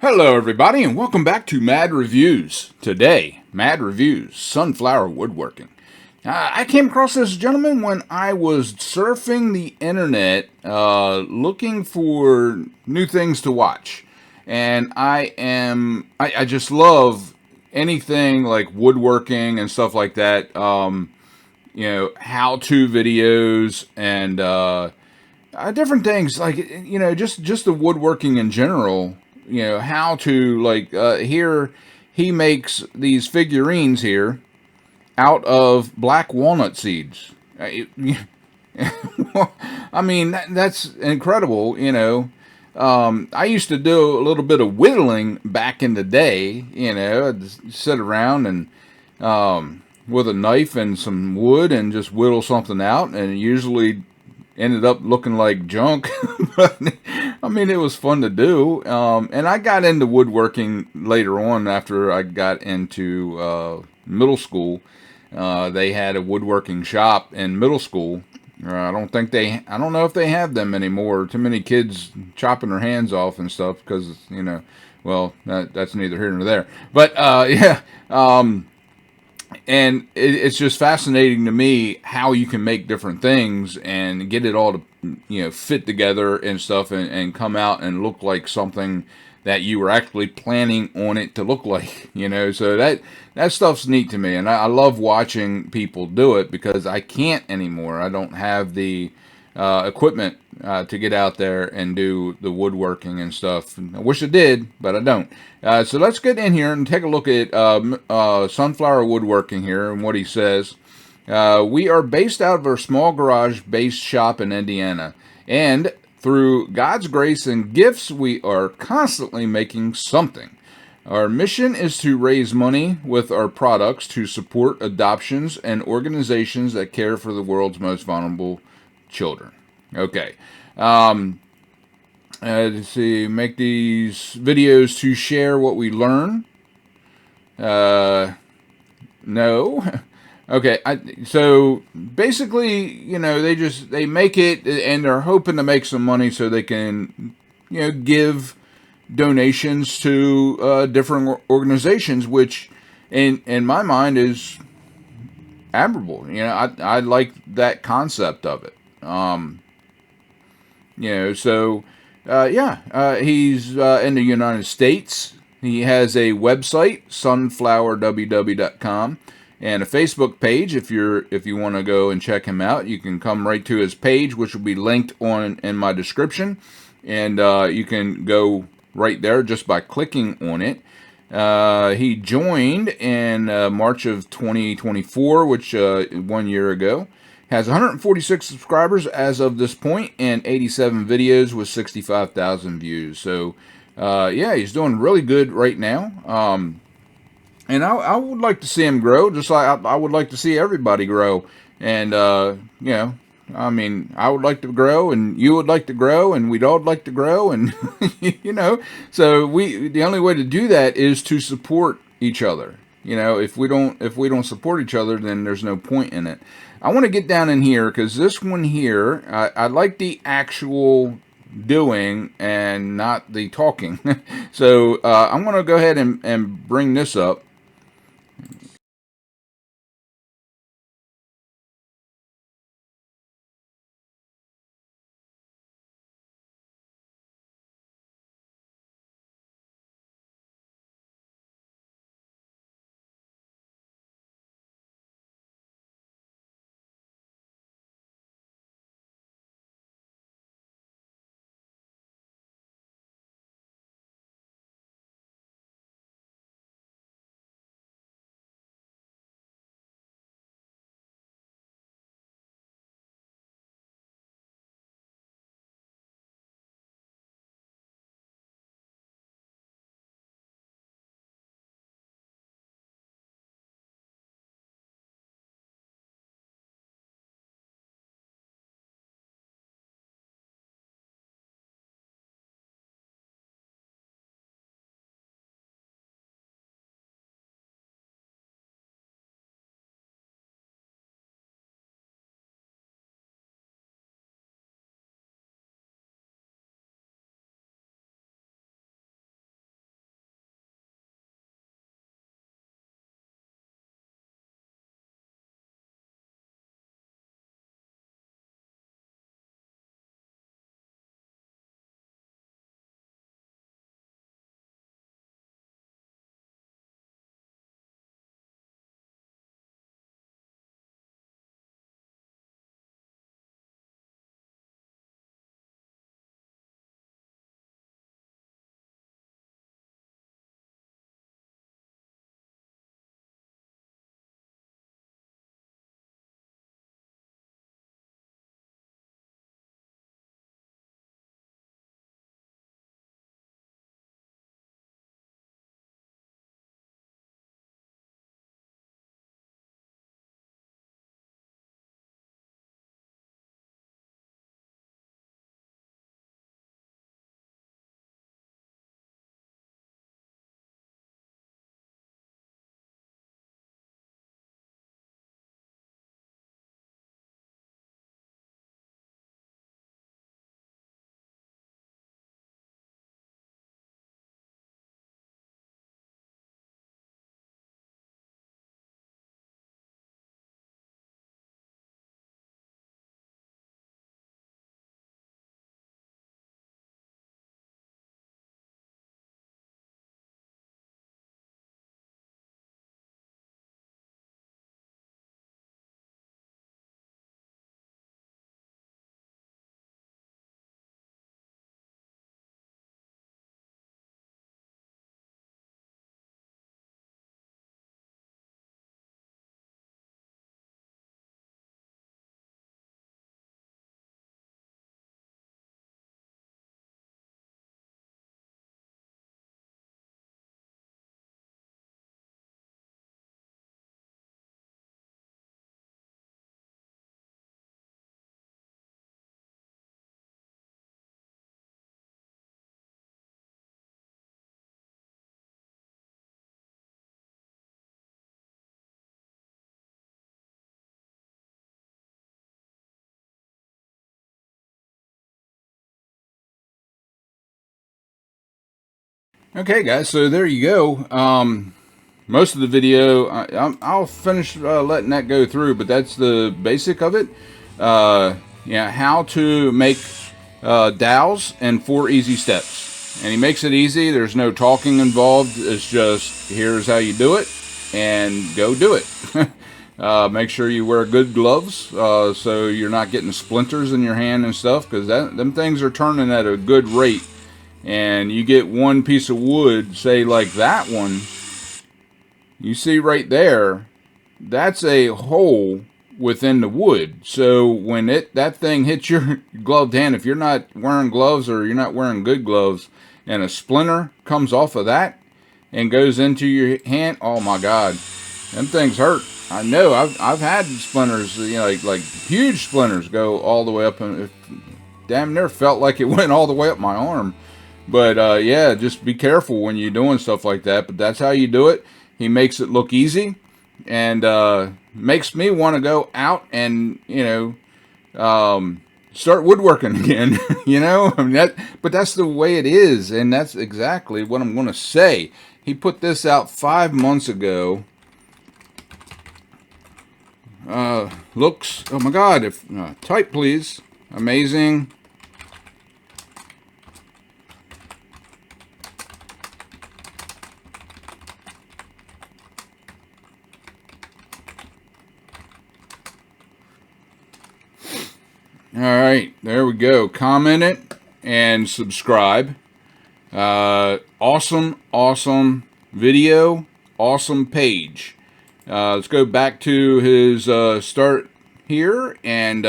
Hello, everybody, and welcome back to Mad Reviews. Today, Mad Reviews Sunflower Woodworking. I came across this gentleman when I was surfing the internet looking for new things to watch. And I just love anything like woodworking and stuff like that. How to videos and different things like just the woodworking in general. How to here he makes these figurines here out of black walnut seeds. I mean that's incredible. I used to do a little bit of whittling back in the day. I'd just sit around and with a knife and some wood and just whittle something out, and usually ended up looking like junk. But I mean, it was fun to do. And I got into woodworking later on after I got into middle school. They had a woodworking shop in middle school. I don't know if they have them anymore. Too many kids chopping their hands off and stuff because, well, that's neither here nor there. But yeah, and it's just fascinating to me how you can make different things and get it all to fit together and stuff, and come out and look like something that you were actually planning on it to look like. So that stuff's neat to me, and I love watching people do it because I can't anymore. I don't have the equipment to get out there and do the woodworking and stuff. I wish I did, but I don't. So let's get in here and take a look at Sunflower Woodworking here and what he says. We are based out of our small garage-based shop in Indiana, and through God's grace and gifts, we are constantly making something. Our mission is to raise money with our products to support adoptions and organizations that care for the world's most vulnerable children. Okay. Let's see. Make these videos to share what we learn. No. Okay. So basically, they make it and they're hoping to make some money so they can, give donations to different organizations, which in my mind is admirable. I like that concept of it. So yeah, he's in the United States. He has a website, sunflowerww.com, and a Facebook page. If you want to go and check him out, you can come right to his page, which will be linked on in my description, and you can go right there just by clicking on it. He joined in March of 2024, which 1 year ago. Has 146 subscribers as of this point and 87 videos with 65,000 views. So, yeah, he's doing really good right now. And I would like to see him grow, just like I would like to see everybody grow. And, I mean, I would like to grow, and you would like to grow, and we'd all like to grow, and, so the only way to do that is to support each other. If we don't support each other, then there's no point in it. I want to get down in here because this one here, I like the actual doing and not the talking. So I'm going to go ahead and bring this up. Okay, guys, so there you go. Most of the video, I'll finish letting that go through, but that's the basic of it. Yeah, how to make dowels in 4 easy steps. And he makes it easy. There's no talking involved. It's just, here's how you do it, and go do it. Make sure you wear good gloves so you're not getting splinters in your hand and stuff, because them things are turning at a good rate. And you get one piece of wood, say like that one, you see right there, that's a hole within the wood. So when that thing hits your gloved hand, if you're not wearing gloves or you're not wearing good gloves, and a splinter comes off of that and goes into your hand, oh my God, them things hurt. I know, I've had splinters, you know, like huge splinters go all the way up, and damn near felt like it went all the way up my arm. But yeah, just be careful when you're doing stuff like that. But that's how you do it. He makes it look easy, and makes me want to go out and, you know, start woodworking again. You know, I mean, but that's the way it is, and that's exactly what I'm going to say. He put this out 5 months ago. Looks, oh my God, if type please, amazing. All right, there we go. Comment it and subscribe. Awesome video, awesome page. Let's go back to his start here, and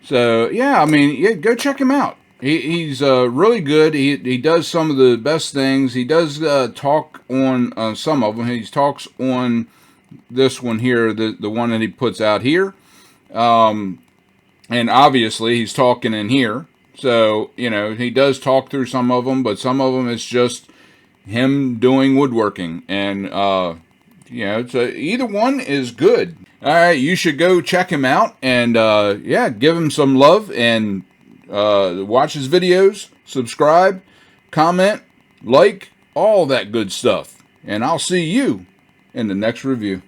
so yeah, I mean, yeah, go check him out. He's really good. He does some of the best things. He does talk on some of them. He talks on this one here, the one that he puts out here. And obviously he's talking in here. So, you know, he does talk through some of them, but some of them it's just him doing woodworking. And, you know, so either one is good. All right, you should go check him out and, yeah, give him some love and watch his videos, subscribe, comment, like, all that good stuff. And I'll see you in the next review.